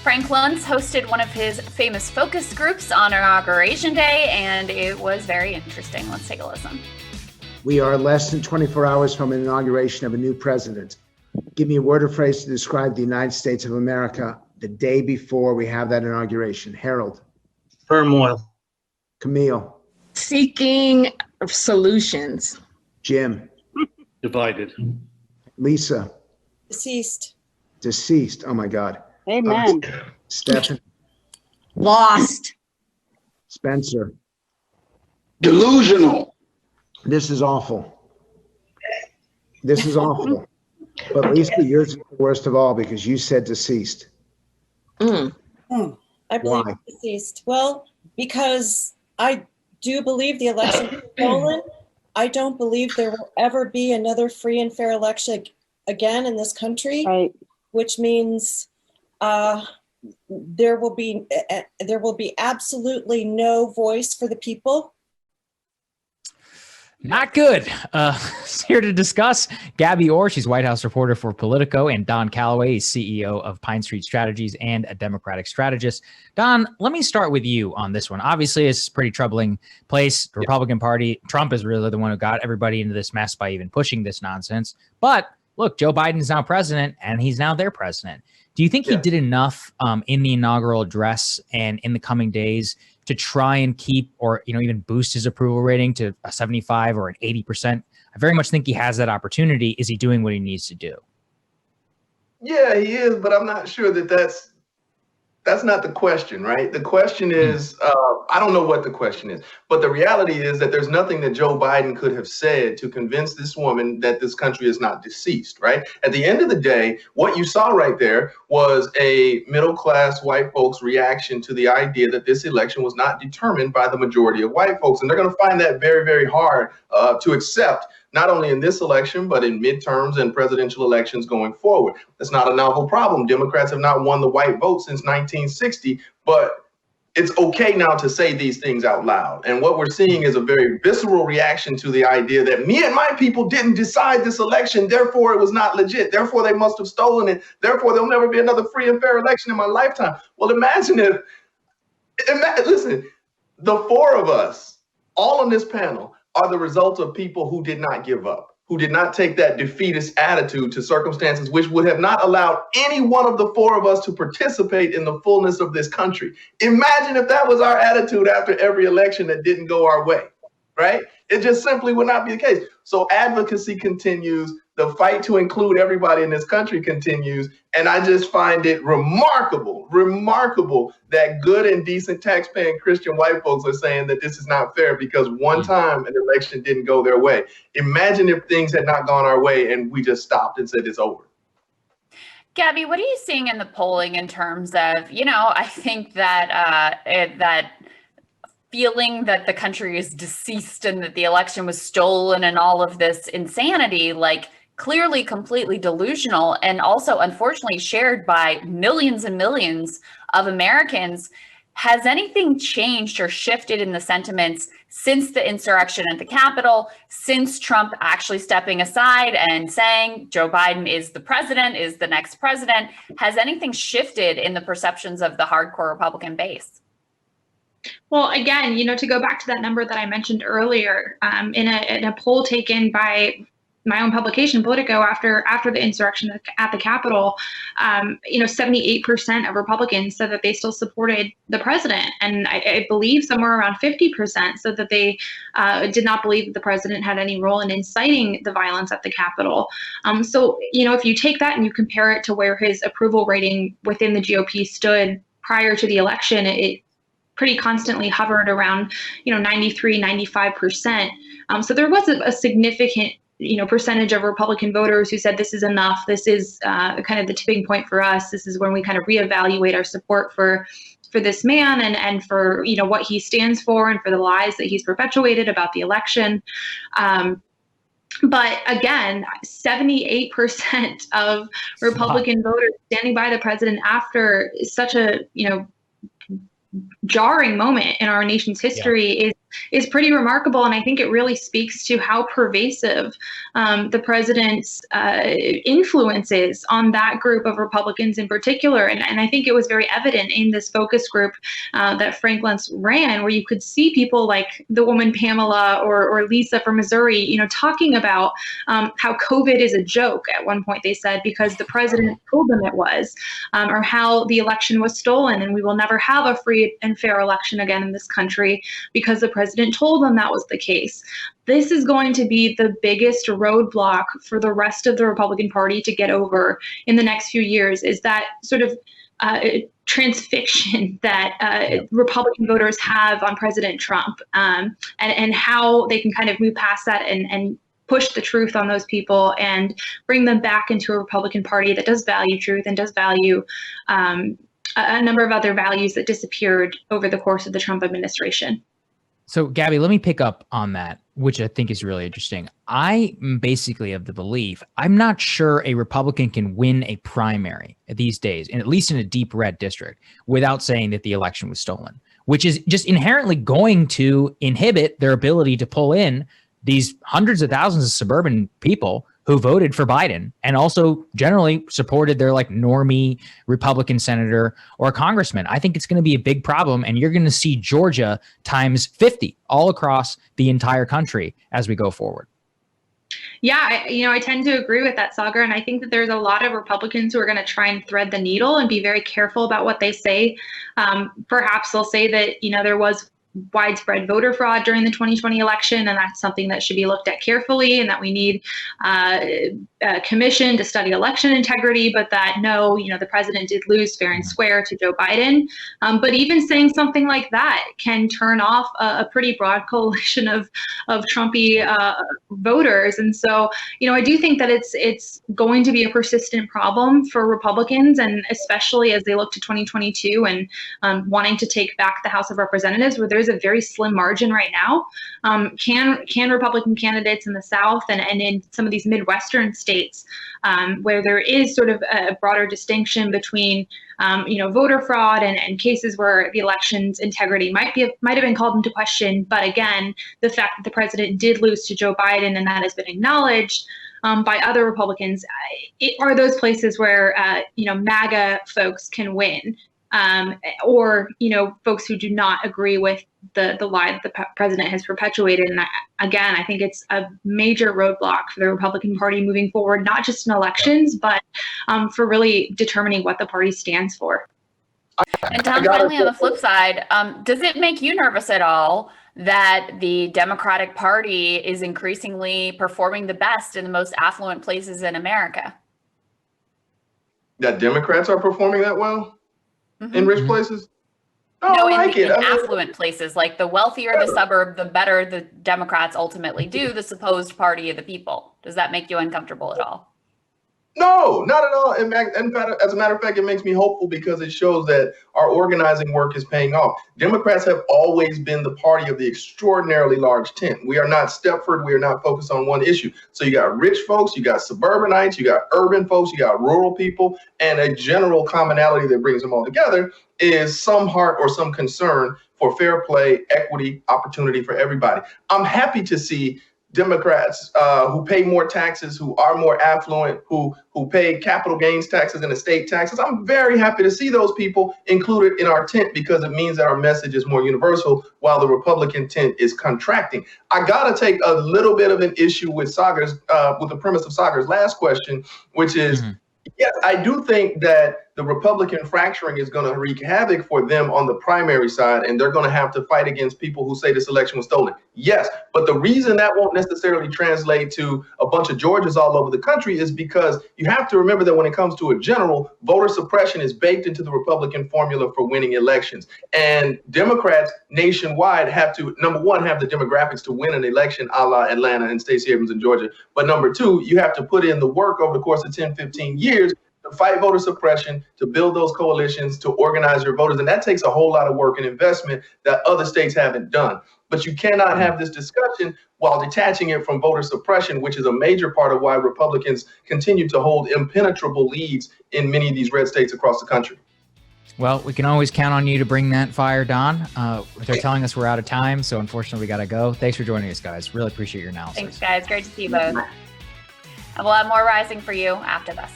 Frank Luntz hosted one of his famous focus groups on Inauguration Day, and it was very interesting. Let's take a listen. We are less than 24 hours from an inauguration of a new president. Give me a word or phrase to describe the United States of America the day before we have that inauguration. Harold. Turmoil. Camille. Seeking solutions. Jim. Divided. Lisa. Deceased. Oh my God. Amen. Stephen. Lost. Spencer. Delusional. This is awful. This is awful. But Lisa, yours is the worst of all because you said deceased. I believe Why? deceased. Well, because I do believe the election was stolen. I don't believe there will ever be another free and fair election again in this country. Right. Which means there will be absolutely no voice for the people. Not good. Here to discuss, Gabby Orr, she's White House reporter for Politico, and Don Calloway, CEO of Pine Street Strategies and a Democratic strategist. Don, let me start with you on this one. Obviously, it's a pretty troubling place. The Republican Party, Trump is really the one who got everybody into this mess by even pushing this nonsense. But look, Joe Biden's now president, and he's now their president. Do you think he did enough in the inaugural address and in the coming days to try and keep or, even boost his approval rating to a 75 or an 80%? I very much think he has that opportunity. Is he doing what he needs to do? Yeah, he is, but I'm not sure that's not the question, right? The question is, I don't know what the question is, but the reality is that there's nothing that Joe Biden could have said to convince this woman that this country is not deceased, right? At the end of the day, what you saw right there was a middle-class white folks' reaction to the idea that this election was not determined by the majority of white folks. And they're going to find that very, very hard to accept, not only in this election, but in midterms and presidential elections going forward. That's not a novel problem. Democrats have not won the white vote since 1960, but it's okay now to say these things out loud. And what we're seeing is a very visceral reaction to the idea that me and my people didn't decide this election, therefore it was not legit, therefore they must have stolen it, therefore there'll never be another free and fair election in my lifetime. Well, listen, the four of us, all on this panel, are the result of people who did not give up, who did not take that defeatist attitude to circumstances which would have not allowed any one of the four of us to participate in the fullness of this country. Imagine if that was our attitude after every election that didn't go our way, right? It just simply would not be the case. So advocacy continues. The fight to include everybody in this country continues. And I just find it remarkable that good and decent taxpaying Christian white folks are saying that this is not fair because one time an election didn't go their way. Imagine if things had not gone our way and we just stopped and said it's over. Gabby, what are you seeing in the polling in terms of, I think that that feeling that the country is deceased and that the election was stolen and all of this insanity, clearly completely delusional and also unfortunately shared by millions and millions of Americans. Has anything changed or shifted in the sentiments since the insurrection at the Capitol, since Trump actually stepping aside and saying Joe Biden is the president, is the next president? Has anything shifted in the perceptions of the hardcore Republican base? Well, again, to go back to that number that I mentioned earlier, in a poll taken by my own publication, Politico, after the insurrection at the Capitol, 78% of Republicans said that they still supported the president. And I believe somewhere around 50% said that they did not believe that the president had any role in inciting the violence at the Capitol. So, if you take that and you compare it to where his approval rating within the GOP stood prior to the election, it pretty constantly hovered around, 93, 95%. So there was a significant percentage of Republican voters who said this is enough. This is kind of the tipping point for us. This is when we kind of reevaluate our support for this man and for what he stands for and for the lies that he's perpetuated about the election. But again, 78% of Republican voters standing by the president after such a jarring moment in our nation's history is pretty remarkable. And I think it really speaks to how pervasive the president's influence is on that group of Republicans in particular. And I think it was very evident in this focus group that Frank Luntz ran, where you could see people like the woman Pamela or Lisa from Missouri, talking about how COVID is a joke. At one point they said, because the president told them it was, or how the election was stolen and we will never have a free and fair election again in this country because the president told them that was the case. This is going to be the biggest roadblock for the rest of the Republican Party to get over in the next few years, is that sort of transfixion that Republican voters have on President Trump, and how they can kind of move past that and push the truth on those people and bring them back into a Republican Party that does value truth and does value a number of other values that disappeared over the course of the Trump administration. So, Gabby, let me pick up on that, which I think is really interesting. I'm basically of the belief, I'm not sure a Republican can win a primary these days, and at least in a deep red district, without saying that the election was stolen, which is just inherently going to inhibit their ability to pull in these hundreds of thousands of suburban people who voted for Biden and also generally supported their like normie Republican senator or congressman. I think it's going to be a big problem, and you're going to see Georgia times 50 all across the entire country as we go forward. Yeah, I tend to agree with that, Sagar, and I think that there's a lot of Republicans who are going to try and thread the needle and be very careful about what they say. Perhaps they'll say that, there was widespread voter fraud during the 2020 election, and that's something that should be looked at carefully, and that we need a commission to study election integrity, but that no, the president did lose fair and square to Joe Biden. But even saying something like that can turn off a pretty broad coalition of Trumpy voters. And so, I do think that it's going to be a persistent problem for Republicans, and especially as they look to 2022 and wanting to take back the House of Representatives, where there's a very slim margin right now. Can Republican candidates in the South and in some of these Midwestern states, where there is sort of a broader distinction between voter fraud and cases where the election's integrity might have been called into question, but again, the fact that the president did lose to Joe Biden and that has been acknowledged by other Republicans, are those places where MAGA folks can win. Or folks who do not agree with the lie that the president has perpetuated. And I think it's a major roadblock for the Republican Party moving forward, not just in elections, but for really determining what the party stands for. And Tom, finally, on the flip side, does it make you nervous at all that the Democratic Party is increasingly performing the best in the most affluent places in America? That Democrats are performing that well? Mm-hmm. In rich places? No, in affluent places, like the wealthier the suburb, the better the Democrats ultimately do, the supposed party of the people. Does that make you uncomfortable at all? No, not at all. In fact, as a matter of fact, it makes me hopeful because it shows that our organizing work is paying off. Democrats have always been the party of the extraordinarily large tent. We are not Stepford. We are not focused on one issue. So you got rich folks, you got suburbanites, you got urban folks, you got rural people, and a general commonality that brings them all together is some heart or some concern for fair play, equity, opportunity for everybody. I'm happy to see Democrats who pay more taxes, who are more affluent, who pay capital gains taxes and estate taxes. I'm very happy to see those people included in our tent because it means that our message is more universal while the Republican tent is contracting. I got to take a little bit of an issue with with the premise of Sagar's last question, which is, yes, I do think that the Republican fracturing is going to wreak havoc for them on the primary side, and they're going to have to fight against people who say this election was stolen. Yes, but the reason that won't necessarily translate to a bunch of Georgias all over the country is because you have to remember that when it comes to a general, voter suppression is baked into the Republican formula for winning elections. And Democrats nationwide have to, number one, have the demographics to win an election a la Atlanta and Stacey Abrams in Georgia. But number two, you have to put in the work over the course of 10, 15 years to fight voter suppression, to build those coalitions, to organize your voters. And that takes a whole lot of work and investment that other states haven't done. But you cannot have this discussion while detaching it from voter suppression, which is a major part of why Republicans continue to hold impenetrable leads in many of these red states across the country. Well, we can always count on you to bring that fire, Don. They're telling us we're out of time, so unfortunately we got to go. Thanks for joining us, guys. Really appreciate your analysis. Thanks, guys. Great to see you both. And we'll have more rising for you after this.